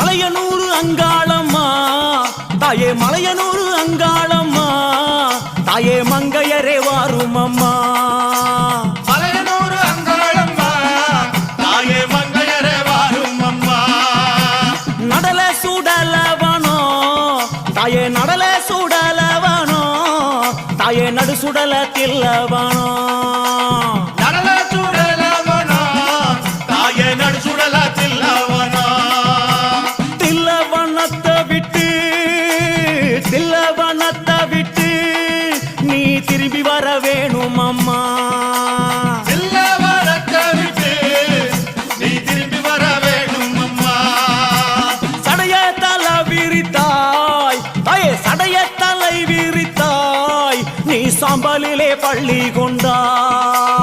மலையனூர் அங்காளம்மா தாயே மலையனூர் அங்காளம்மா தாயே மங்கையரே வாரும் அம்மா மலையனூர் அங்காளம்மா தாயே மங்கையரே வாரும் அம்மா நடல சுடலவனோ தாயே நடல சுடலவனோ தாயே நடு சுடல தில்லவனோ நடல சுடலவனோ தாயே நடு சுடல தில்லவனோ தில்லவனத்தை விட்டு நீ திரும்பி வர வேணும் அம்மா தில்லவனத்தை விட்டு நீ திரும்பி வர வேணும் அம்மா சடைய தலை விரித்தாய் தாயே சடைய தலை விரித்தாய் நீ சாம்பலிலே பள்ளி கொண்டாய்